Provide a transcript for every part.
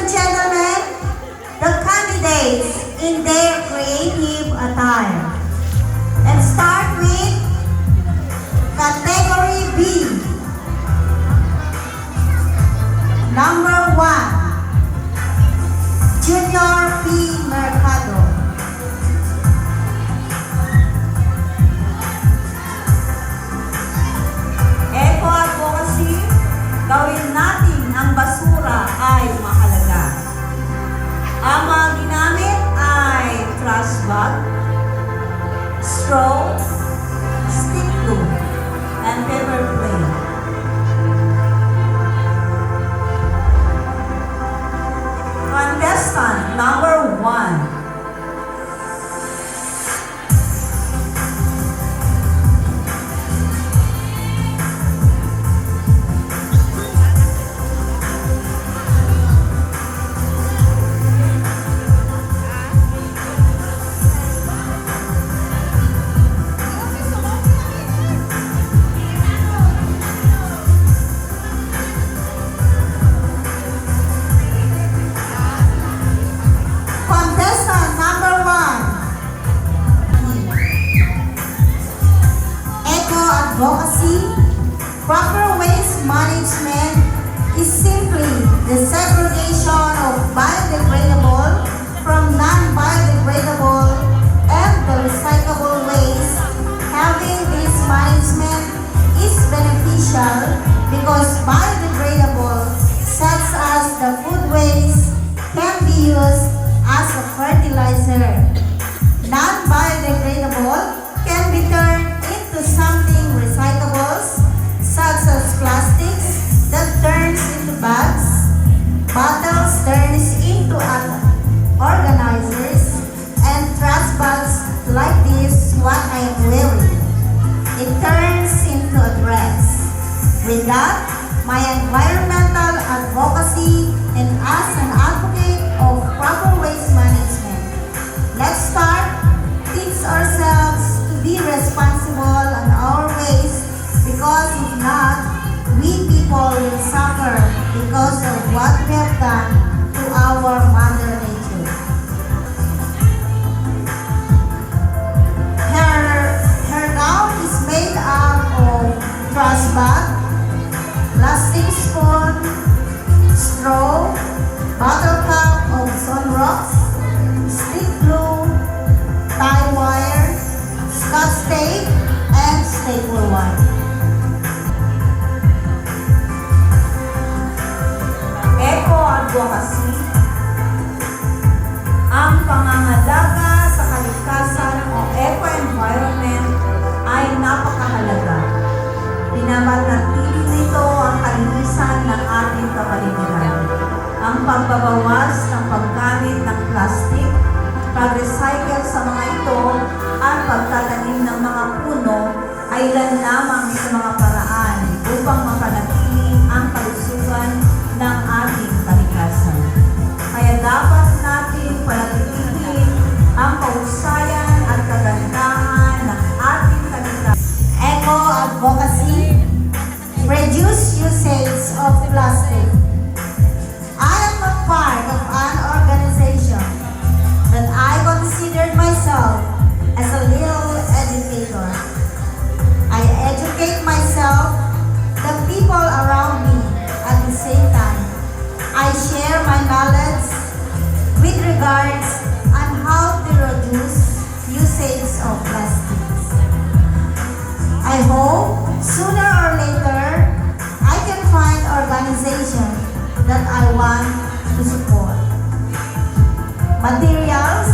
and gentlemen, the candidates in their creative attire. Let's start with category B. Number 1, Junior P. Mercado. Eco-advocacy, gawin natin ang basura ay mahalaga. Ang mga ginamit ay trash bag, straw, stick glue, and paper plate. Contestant number 1. Contestant number 1. Eco-advocacy, proper waste management is simply the segregation of biodegradable from non-biodegradable and the recyclable waste. Having this management is beneficial because biodegradable, such as the food waste, can be used as a fertilizer. Non-biodegradable can be turned into something recyclables, such as plastics that turns into bags, bottles turns into organizers, and trash bags like this what I am wearing. It turns into a dress. With that, my environmental advocacy and as an advocate of proper waste management, let's start teach ourselves to be responsible on our waste, because if not, we people will suffer because of what we have done to our mother nature. Her gown is made up of trash bag, plastic spoon, straw, bottle cap of sunrocks, stick glue, tie wire, scotch tape, and staple wire. Eco-advocacy, ang pangangalaga sa kalikasan o eco-environment ay napakahalaga. Pinapanatili nito ang kalinisan ng ating kapaligiran. Ang pagbabawas ng paggamit ng plastic, pag-recycle sa mga ito, at pagtatanim ng mga puno ay ilan lamang sa mga paraan upang mapanatili ang kalusugan ng ating kalikasan. Kaya dapat natin panatilihin ang kahusayan at kagandahan ng ating kalikasan. Eco-advocacy, reduce usage of plastic. I am a part of an organization that I considered myself as a little educator. I educate myself, the people around me, at the same time. I share my knowledge with regards on how to reduce usage of plastics. I hope sooner or later I can find organization that I want to support. Materials,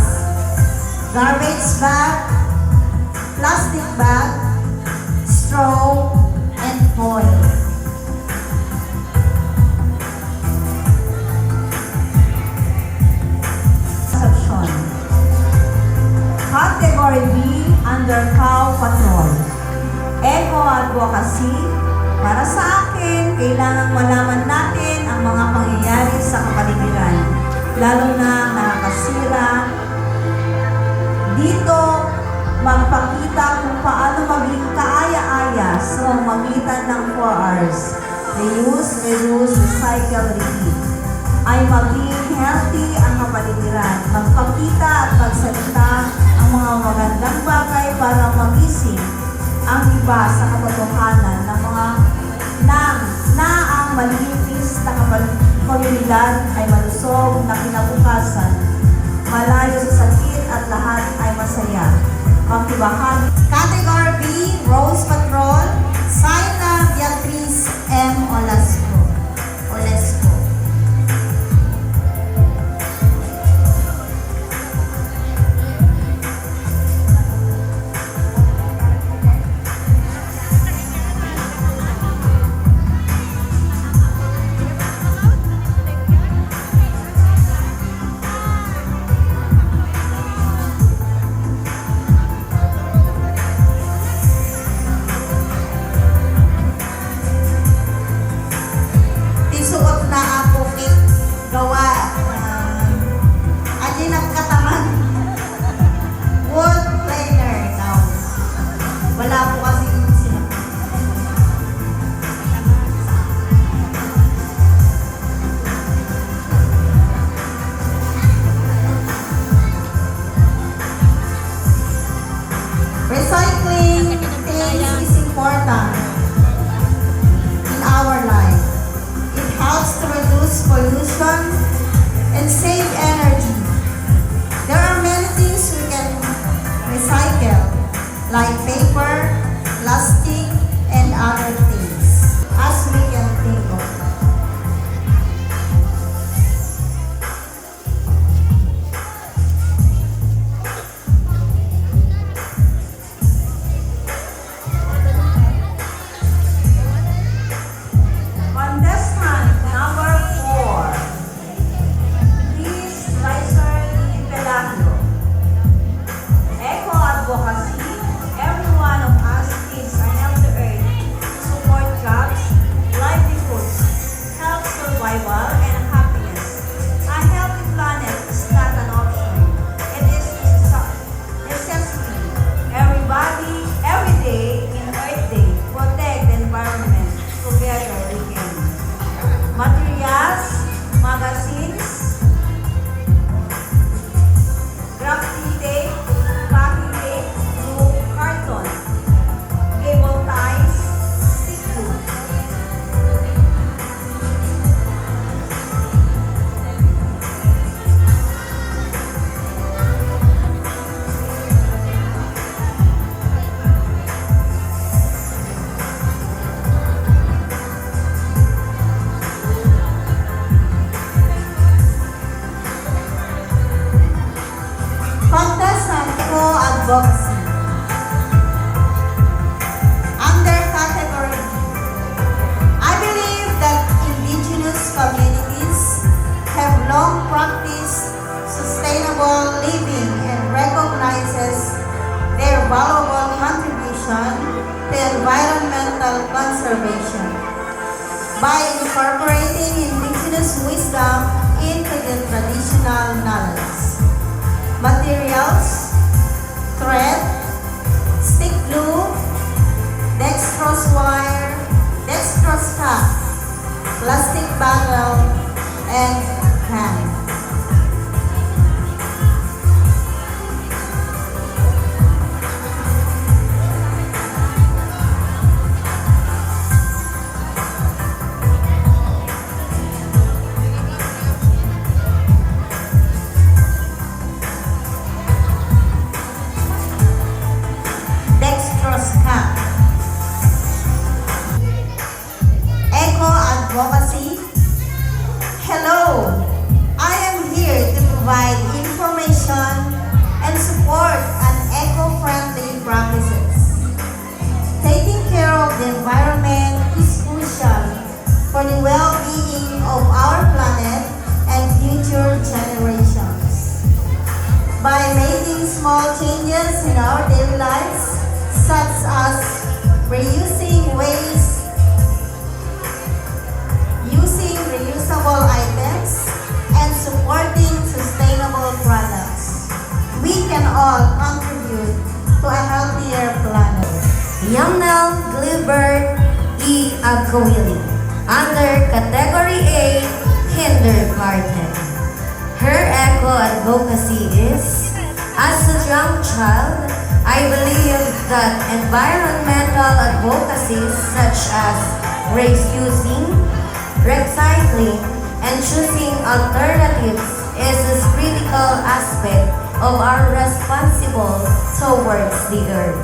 garbage bag, plastic bag, straw, and foil. Section. Category B under Cow Patrol. Eco-advocacy, para sa akin, kailangang malaman natin ang mga pangyayari sa kapaligiran, lalo na nakakasira. Dito, magpakita kung paano maging kaaya-aya sa pamamagitan ng 4 Rs. Reuse, reduce, recycle, repeat. ay maging healthy ang kapaligiran, magpakita at magsalita ang mga magandang bagay para magising ang iba sa katotohanan ng mga na ang malinis na komunidad ay malusog na kinabukasan, malayo sa sakit at lahat ay masaya. Magbahagi. Category B, Rose Patrol, Saina Beatriz M. Olasco. Tisuot na ako gawa adi nagkataman wood planner now. Wala po kasi sila. Recycling things is important in our life. It helps to reduce pollution and save energy. There are many things we can recycle, like paper, plastic, and other things, as we can think of. Contestant number 4. Please Riser Di Pelagio. Eco advocacy. Every one of us needs a healthy earth to support jobs, livelihoods, health survival, and happiness. A healthy planet is not an option. It is necessity. Everybody, every day, in Earth Day, protect the environment. Together we can. Materials, magazines, graphic tape, packing tape, glue, carton, cable ties, stick glue. Contestant Eco-advocacy. Under category B, I believe that indigenous communities have long practiced sustainable living and recognizes their valuable contribution to environmental conservation by incorporating indigenous wisdom into the traditional knowledge. Materials, thread, stick glue, dextrose wire, dextrose cap, plastic bottle, and can. Dextrose cap. Eco-advocacy. Hello, I am here to provide information and support on eco-friendly practices. Taking care of the environment is crucial for the well-being of our planet and future generations. By making small changes in our daily lives, such as reusing waste, using reusable items, and supporting sustainable products, we can all contribute to a healthier planet. Yamnal Gilbert E. Agkawili. Under Category A, kindergarten. Her eco-advocacy is, as a young child, I believe that environmental advocacies such as refusing, recycling, and choosing alternatives is a critical aspect of our responsible towards the earth.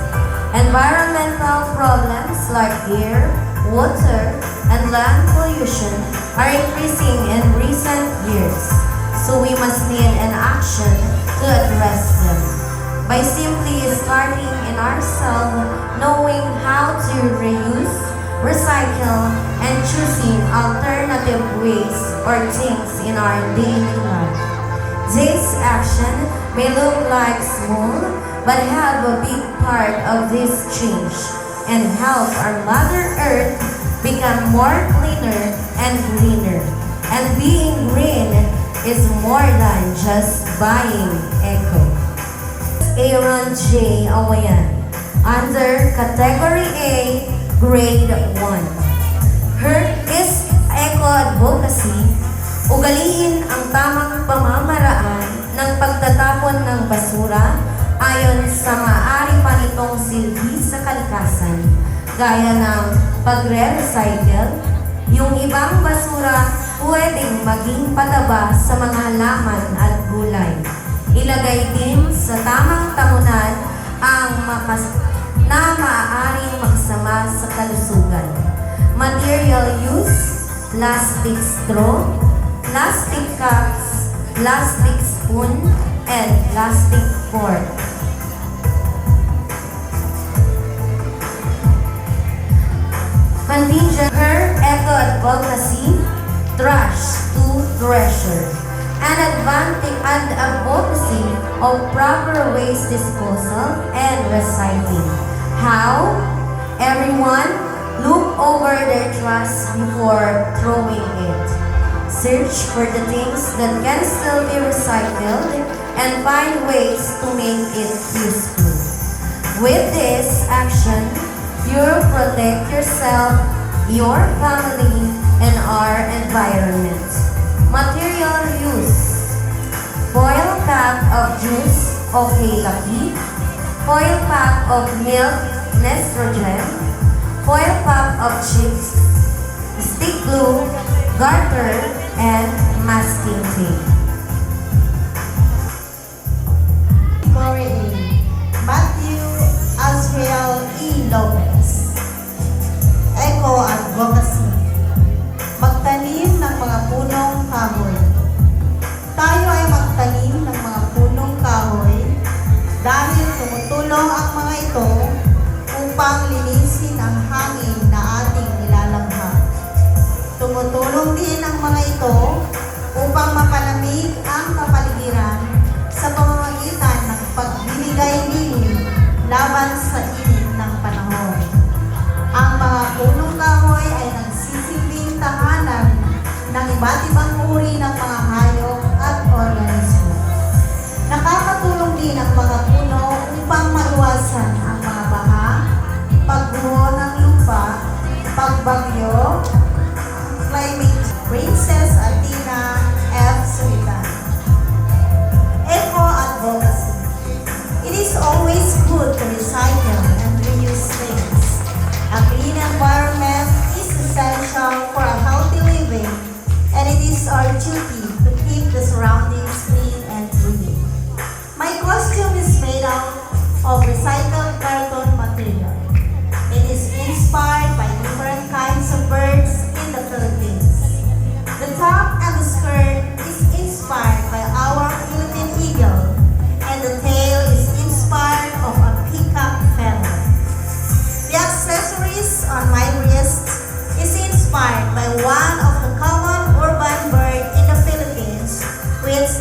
Environmental problems like air, water, and land pollution are increasing in recent years, so we must need an action to address them. By simply starting in ourselves, knowing how to reuse, recycle, and choosing alternative ways or things in our daily life. This action may look like small, but have a big part of this change and help our Mother Earth become more cleaner and greener. And being green is more than just buying eco. Aaron J. Awayan, under Category A, Grade 1. Her is eco-advocacy, ugaliin ang tamang pamamaraan ng pagtatapon ng basura ayon sa maaari pa nitong silbi sa kalikasan, gaya ng pagre-recycle. Yung ibang basura pwedeng maging pataba sa mga halaman at gulay. Ilagay din sa tamang tahunan na maaaring makasama sa kalusugan. Material use, plastic straw, plastic cups, plastic spoon, and plastic fork. Contingent her eco-advocacy, trash to treasure, and advocacy of proper waste disposal and recycling. How? Everyone, look over their trash before throwing it. Search for the things that can still be recycled and find ways to make it useful. With this action, you protect yourself, your family, and our environment. Material use. Foil pack of juice, okay lucky. Foil pack of milk, Nestrogen. Foil pack of chips, stick glue, garter, and masking tape. Category A, Matthew Azriel E. Lopez. Eco-advocacy. Magtanim ng mga punong kahoy. Tayo ay magtanim ng mga punong kahoy dahil tumutulong ang mga ito upang linisin ang hangin na ating nilalanghap. Tumutulong din ang mga ito upang mapalamig ang kapaligiran sa pamamagitan ng pagbibigay-lilim laban sa init ng panahon. Ang mga punong kahoy ay nagsisilbing tahanan ng iba't ibang uri ng mga hayop at organismo. Nakakatulong din ang mga puno upang maiwasan ang mga baha, pagguho ng lupa, pagbagyo, climate. Princess Attire F. Sultan. Eco-advocacy. It is always good to recycle and reuse things. A clean environment is essential for a healthy living, and it is our duty to keep the surroundings clean and green. My costume is made out of recycled carton material. It is inspired by different kinds of birds in the Philippines. The top and the skirt is inspired by our Philippine eagle, and the tail is inspired of a peacock feather. The accessories on my wrist is inspired by one of the common urban bird in the Philippines, which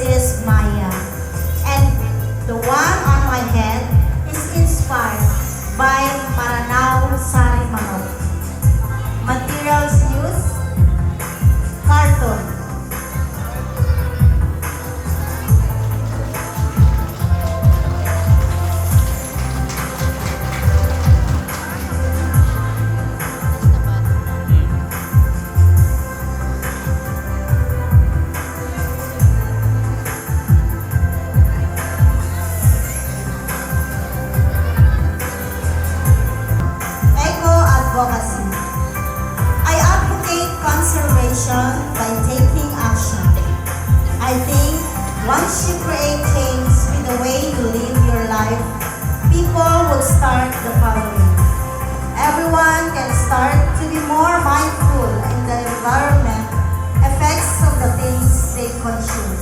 conscious.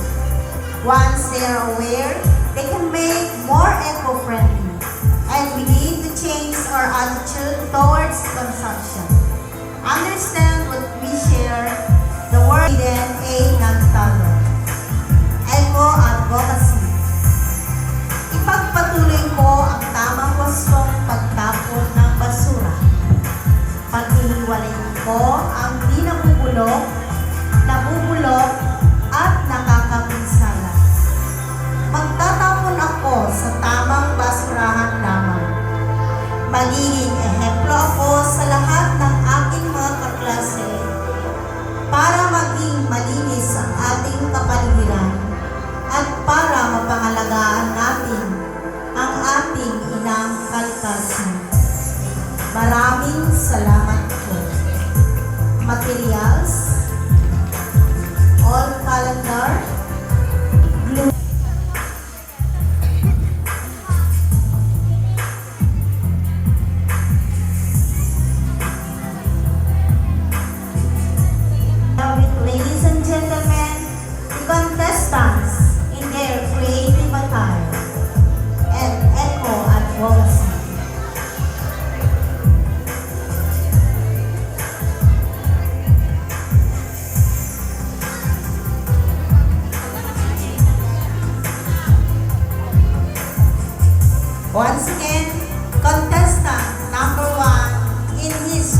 Once they are aware, they can make more eco-friendly. And we need to change our attitude towards consumption. Understand what we share, the word DNA ng talo. Eco-advocacy. Ipagpatuloy ko ang tamang wastong pagtapon ng basura. Paghihiwalayin ko ang di nabubulok, at nakakapinsala. Magtatapon ako sa tamang basurahan lamang. Magiging ehemplo ako sa lahat ng aking mga kaklase para maging malinis ang ating kapaligiran at para mapangalagaan natin ang ating inang kalikasan. Maraming salamat po. Materials, all calendar, glue. Ladies and gentlemen, the contestants in their creative attire and eco-advocacy. Once again, contestant number 1 in his